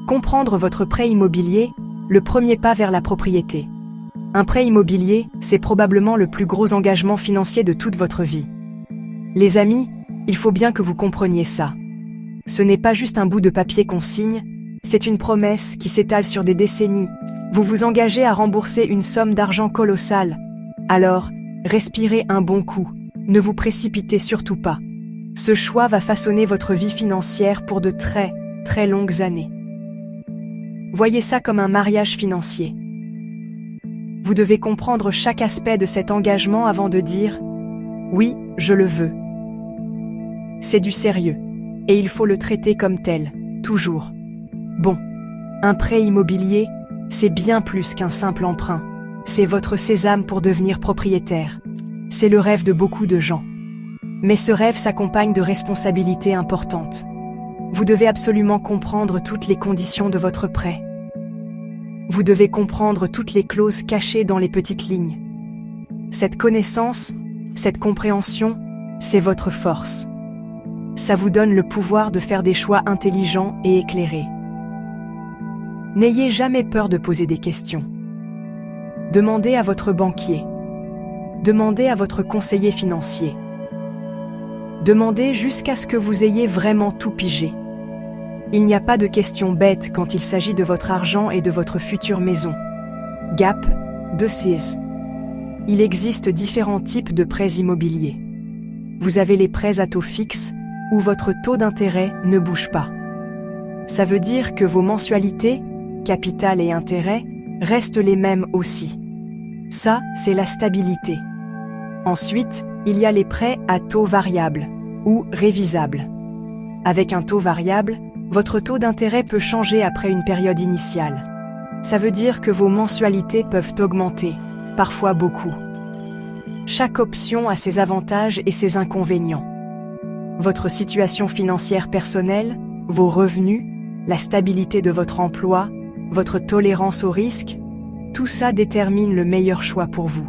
Comprendre votre prêt immobilier, le premier pas vers la propriété. Un prêt immobilier, c'est probablement le plus gros engagement financier de toute votre vie. Les amis, il faut bien que vous compreniez ça. Ce n'est pas juste un bout de papier qu'on signe, c'est une promesse qui s'étale sur des décennies. Vous vous engagez à rembourser une somme d'argent colossale. Alors, respirez un bon coup. Ne vous précipitez surtout pas. Ce choix va façonner votre vie financière pour de très, très longues années. Voyez ça comme un mariage financier. Vous devez comprendre chaque aspect de cet engagement avant de dire « Oui, je le veux ». C'est du sérieux, et il faut le traiter comme tel, toujours. Bon, un prêt immobilier, c'est bien plus qu'un simple emprunt. C'est votre sésame pour devenir propriétaire. C'est le rêve de beaucoup de gens. Mais ce rêve s'accompagne de responsabilités importantes. Vous devez absolument comprendre toutes les conditions de votre prêt. Vous devez comprendre toutes les clauses cachées dans les petites lignes. Cette connaissance, cette compréhension, c'est votre force. Ça vous donne le pouvoir de faire des choix intelligents et éclairés. N'ayez jamais peur de poser des questions. Demandez à votre banquier. Demandez à votre conseiller financier. Demandez jusqu'à ce que vous ayez vraiment tout pigé. Il n'y a pas de questions bêtes quand il s'agit de votre argent et de votre future maison. Gap, DCIS. Il existe différents types de prêts immobiliers. Vous avez les prêts à taux fixe, où votre taux d'intérêt ne bouge pas. Ça veut dire que vos mensualités, capital et intérêt, restent les mêmes aussi. Ça, c'est la stabilité. Ensuite, il y a les prêts à taux variable, ou révisables. Avec un taux variable, votre taux d'intérêt peut changer après une période initiale. Ça veut dire que vos mensualités peuvent augmenter, parfois beaucoup. Chaque option a ses avantages et ses inconvénients. Votre situation financière personnelle, vos revenus, la stabilité de votre emploi, votre tolérance au risque, tout ça détermine le meilleur choix pour vous.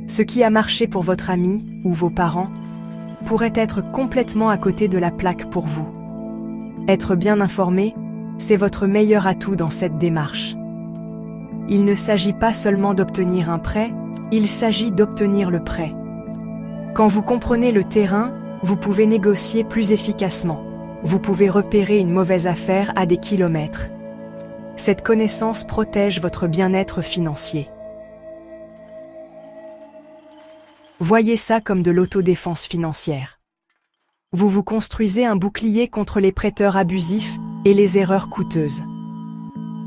Ce qui a marché pour votre ami ou vos parents pourrait être complètement à côté de la plaque pour vous. Être bien informé, c'est votre meilleur atout dans cette démarche. Il ne s'agit pas seulement d'obtenir un prêt, il s'agit d'obtenir le prêt. Quand vous comprenez le terrain, vous pouvez négocier plus efficacement. Vous pouvez repérer une mauvaise affaire à des kilomètres. Cette connaissance protège votre bien-être financier. Voyez ça comme de l'autodéfense financière. Vous vous construisez un bouclier contre les prêteurs abusifs et les erreurs coûteuses.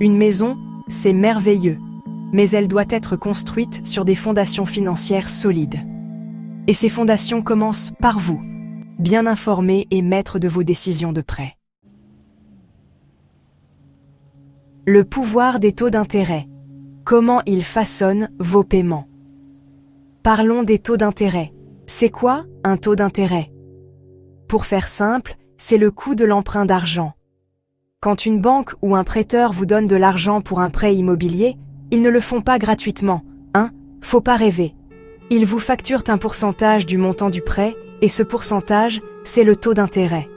Une maison, c'est merveilleux, mais elle doit être construite sur des fondations financières solides. Et ces fondations commencent par vous, bien informé et maître de vos décisions de prêt. Le pouvoir des taux d'intérêt. Comment ils façonnent vos paiements. Parlons des taux d'intérêt. C'est quoi un taux d'intérêt? Pour faire simple, c'est le coût de l'emprunt d'argent. Quand une banque ou un prêteur vous donne de l'argent pour un prêt immobilier, ils ne le font pas gratuitement, faut pas rêver. Ils vous facturent un pourcentage du montant du prêt, et ce pourcentage, c'est le taux d'intérêt.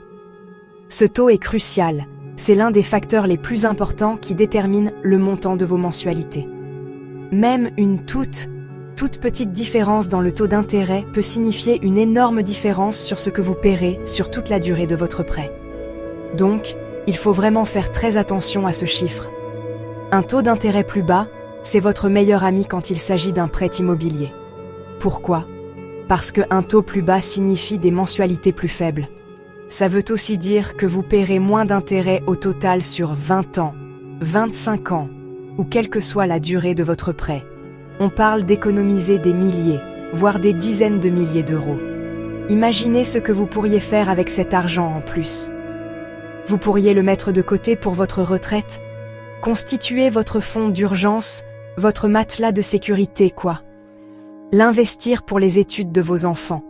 Ce taux est crucial, c'est l'un des facteurs les plus importants qui détermine le montant de vos mensualités. Même une toute petite différence dans le taux d'intérêt peut signifier une énorme différence sur ce que vous paierez sur toute la durée de votre prêt. Donc, il faut vraiment faire très attention à ce chiffre. Un taux d'intérêt plus bas, c'est votre meilleur ami quand il s'agit d'un prêt immobilier. Pourquoi? Parce qu'un taux plus bas signifie des mensualités plus faibles. Ça veut aussi dire que vous paierez moins d'intérêt au total sur 20 ans, 25 ans, ou quelle que soit la durée de votre prêt. On parle d'économiser des milliers, voire des dizaines de milliers d'euros. Imaginez ce que vous pourriez faire avec cet argent en plus. Vous pourriez le mettre de côté pour votre retraite, constituer votre fonds d'urgence, votre matelas de sécurité, quoi. L'investir pour les études de vos enfants.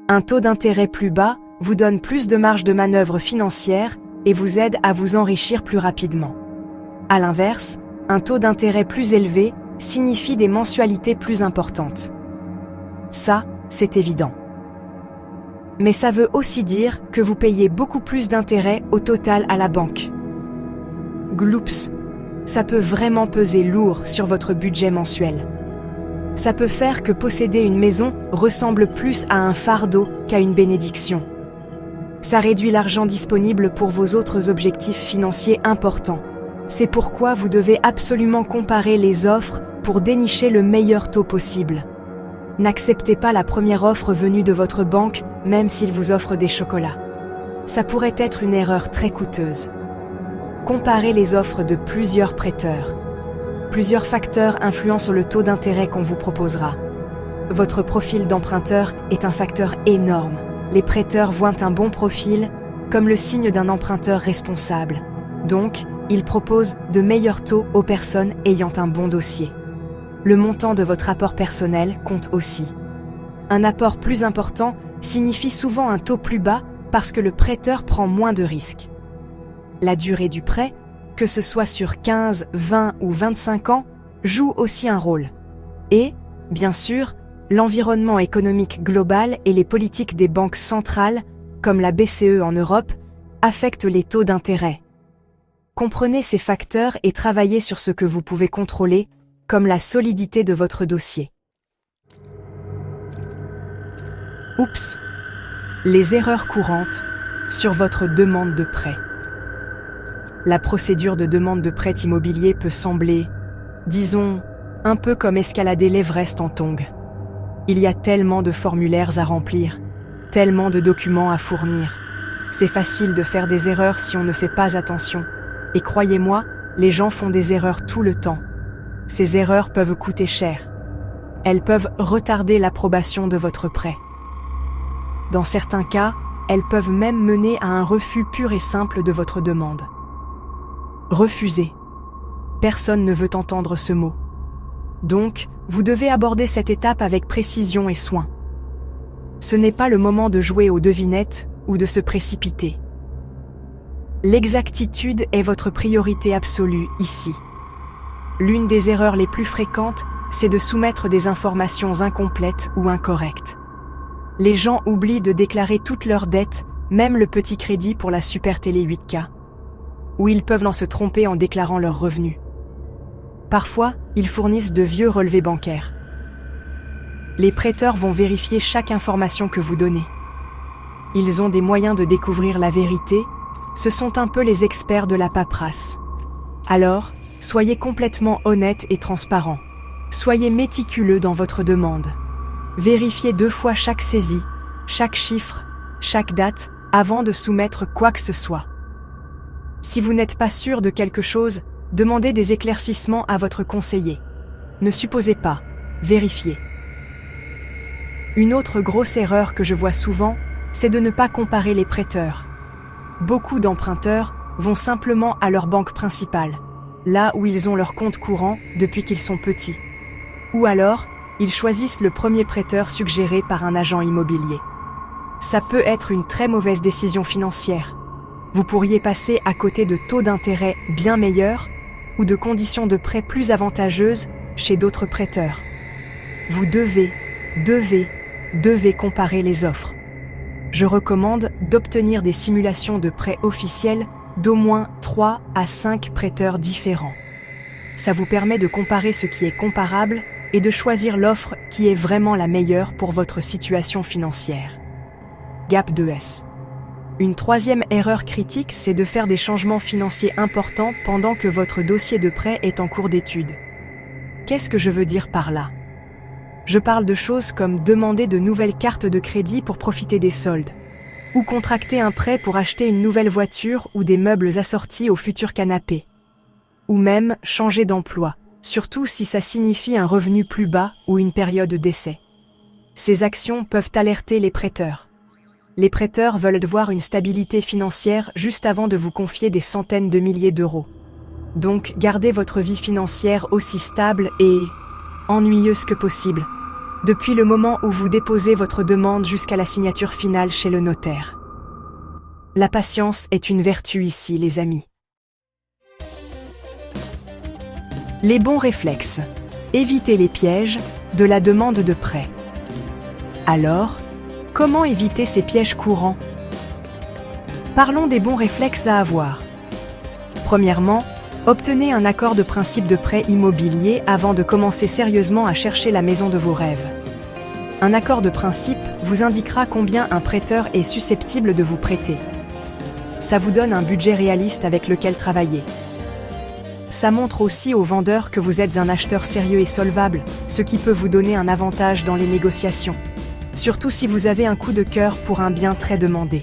Un taux d'intérêt plus bas vous donne plus de marge de manœuvre financière et vous aide à vous enrichir plus rapidement. À l'inverse, un taux d'intérêt plus élevé signifie des mensualités plus importantes. Ça, c'est évident. Mais ça veut aussi dire que vous payez beaucoup plus d'intérêts au total à la banque. Gloops, ça peut vraiment peser lourd sur votre budget mensuel. Ça peut faire que posséder une maison ressemble plus à un fardeau qu'à une bénédiction. Ça réduit l'argent disponible pour vos autres objectifs financiers importants. C'est pourquoi vous devez absolument comparer les offres pour dénicher le meilleur taux possible. N'acceptez pas la première offre venue de votre banque, même s'il vous offre des chocolats. Ça pourrait être une erreur très coûteuse. Comparez les offres de plusieurs prêteurs. Plusieurs facteurs influent sur le taux d'intérêt qu'on vous proposera. Votre profil d'emprunteur est un facteur énorme. Les prêteurs voient un bon profil comme le signe d'un emprunteur responsable. Donc, ils proposent de meilleurs taux aux personnes ayant un bon dossier. Le montant de votre apport personnel compte aussi. Un apport plus important signifie souvent un taux plus bas parce que le prêteur prend moins de risques. La durée du prêt, que ce soit sur 15, 20 ou 25 ans, joue aussi un rôle. Et, bien sûr, l'environnement économique global et les politiques des banques centrales, comme la BCE en Europe, affectent les taux d'intérêt. Comprenez ces facteurs et travaillez sur ce que vous pouvez contrôler, comme la solidité de votre dossier. Oups! Les erreurs courantes sur votre demande de prêt. La procédure de demande de prêt immobilier peut sembler, disons, un peu comme escalader l'Everest en tongs. Il y a tellement de formulaires à remplir, tellement de documents à fournir. C'est facile de faire des erreurs si on ne fait pas attention. Et croyez-moi, les gens font des erreurs tout le temps. Ces erreurs peuvent coûter cher. Elles peuvent retarder l'approbation de votre prêt. Dans certains cas, elles peuvent même mener à un refus pur et simple de votre demande. Refuser. Personne ne veut entendre ce mot. Donc, vous devez aborder cette étape avec précision et soin. Ce n'est pas le moment de jouer aux devinettes ou de se précipiter. L'exactitude est votre priorité absolue ici. L'une des erreurs les plus fréquentes, c'est de soumettre des informations incomplètes ou incorrectes. Les gens oublient de déclarer toutes leurs dettes, même le petit crédit pour la super télé 8K. Ou ils peuvent se tromper en déclarant leurs revenus. Parfois, ils fournissent de vieux relevés bancaires. Les prêteurs vont vérifier chaque information que vous donnez. Ils ont des moyens de découvrir la vérité, ce sont un peu les experts de la paperasse. Alors, soyez complètement honnête et transparent. Soyez méticuleux dans votre demande. Vérifiez 2 fois chaque saisie, chaque chiffre, chaque date, avant de soumettre quoi que ce soit. Si vous n'êtes pas sûr de quelque chose, demandez des éclaircissements à votre conseiller. Ne supposez pas, vérifiez. Une autre grosse erreur que je vois souvent, c'est de ne pas comparer les prêteurs. Beaucoup d'emprunteurs vont simplement à leur banque principale, là où ils ont leur compte courant depuis qu'ils sont petits. Ou alors, ils choisissent le premier prêteur suggéré par un agent immobilier. Ça peut être une très mauvaise décision financière. Vous pourriez passer à côté de taux d'intérêt bien meilleurs ou de conditions de prêt plus avantageuses chez d'autres prêteurs. Vous devez comparer les offres. Je recommande d'obtenir des simulations de prêts officiels d'au moins 3 à 5 prêteurs différents. Ça vous permet de comparer ce qui est comparable et de choisir l'offre qui est vraiment la meilleure pour votre situation financière. Gap 2S. Une troisième erreur critique, c'est de faire des changements financiers importants pendant que votre dossier de prêt est en cours d'étude. Qu'est-ce que je veux dire par là ? Je parle de choses comme demander de nouvelles cartes de crédit pour profiter des soldes, ou contracter un prêt pour acheter une nouvelle voiture ou des meubles assortis au futur canapé, ou même changer d'emploi, surtout si ça signifie un revenu plus bas ou une période d'essai. Ces actions peuvent alerter les prêteurs. Les prêteurs veulent voir une stabilité financière juste avant de vous confier des centaines de milliers d'euros. Donc, gardez votre vie financière aussi stable et ennuyeuse que possible, depuis le moment où vous déposez votre demande jusqu'à la signature finale chez le notaire. La patience est une vertu ici, les amis. Les bons réflexes. Évitez les pièges de la demande de prêt. Alors, comment éviter ces pièges courants ? Parlons des bons réflexes à avoir. Premièrement, Obtenez un accord de principe de prêt immobilier avant de commencer sérieusement à chercher la maison de vos rêves. Un accord de principe vous indiquera combien un prêteur est susceptible de vous prêter. Ça vous donne un budget réaliste avec lequel travailler. Ça montre aussi aux vendeurs que vous êtes un acheteur sérieux et solvable, ce qui peut vous donner un avantage dans les négociations. Surtout si vous avez un coup de cœur pour un bien très demandé.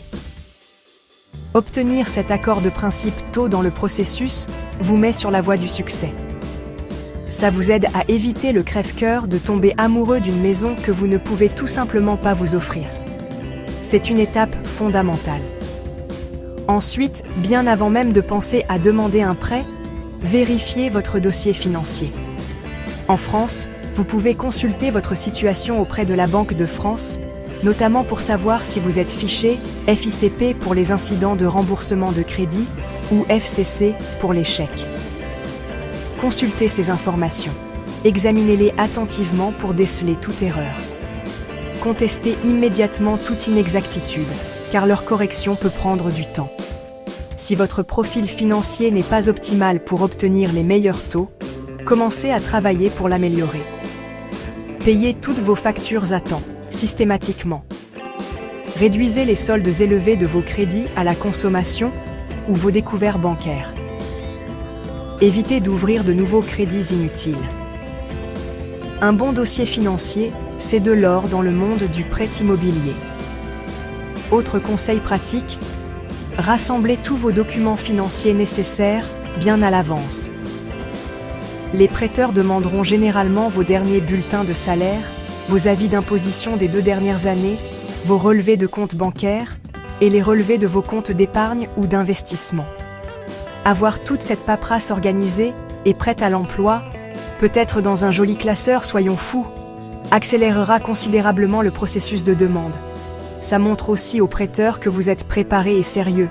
Obtenir cet accord de principe tôt dans le processus vous met sur la voie du succès. Ça vous aide à éviter le crève-cœur de tomber amoureux d'une maison que vous ne pouvez tout simplement pas vous offrir. C'est une étape fondamentale. Ensuite, bien avant même de penser à demander un prêt, vérifiez votre dossier financier. En France, vous pouvez consulter votre situation auprès de la Banque de France, notamment pour savoir si vous êtes fiché FICP pour les incidents de remboursement de crédit ou FCC pour les chèques. Consultez ces informations. Examinez-les attentivement pour déceler toute erreur. Contestez immédiatement toute inexactitude, car leur correction peut prendre du temps. Si votre profil financier n'est pas optimal pour obtenir les meilleurs taux, commencez à travailler pour l'améliorer. Payez toutes vos factures à temps, systématiquement. Réduisez les soldes élevés de vos crédits à la consommation ou vos découverts bancaires. Évitez d'ouvrir de nouveaux crédits inutiles. Un bon dossier financier, c'est de l'or dans le monde du prêt immobilier. Autre conseil pratique, rassemblez tous vos documents financiers nécessaires bien à l'avance. Les prêteurs demanderont généralement vos derniers bulletins de salaire, vos avis d'imposition des 2 dernières années, vos relevés de comptes bancaires et les relevés de vos comptes d'épargne ou d'investissement. Avoir toute cette paperasse organisée et prête à l'emploi, peut-être dans un joli classeur, soyons fous, accélérera considérablement le processus de demande. Ça montre aussi aux prêteurs que vous êtes préparés et sérieux.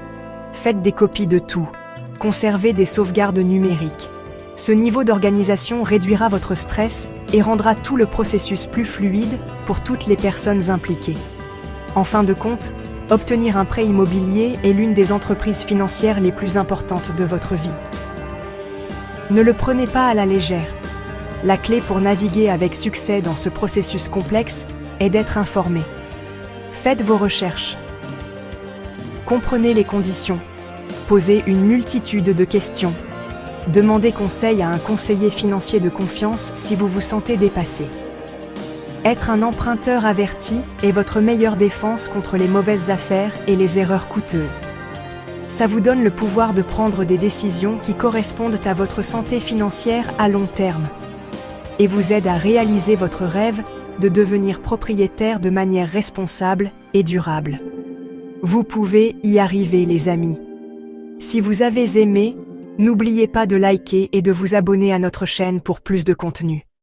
Faites des copies de tout. Conservez des sauvegardes numériques. Ce niveau d'organisation réduira votre stress et rendra tout le processus plus fluide pour toutes les personnes impliquées. En fin de compte, obtenir un prêt immobilier est l'une des entreprises financières les plus importantes de votre vie. Ne le prenez pas à la légère. La clé pour naviguer avec succès dans ce processus complexe est d'être informé. Faites vos recherches. Comprenez les conditions. Posez une multitude de questions. Demandez conseil à un conseiller financier de confiance si vous vous sentez dépassé. Être un emprunteur averti est votre meilleure défense contre les mauvaises affaires et les erreurs coûteuses. Ça vous donne le pouvoir de prendre des décisions qui correspondent à votre santé financière à long terme et vous aide à réaliser votre rêve de devenir propriétaire de manière responsable et durable. Vous pouvez y arriver, les amis. Si vous avez aimé, n'oubliez pas de liker et de vous abonner à notre chaîne pour plus de contenu.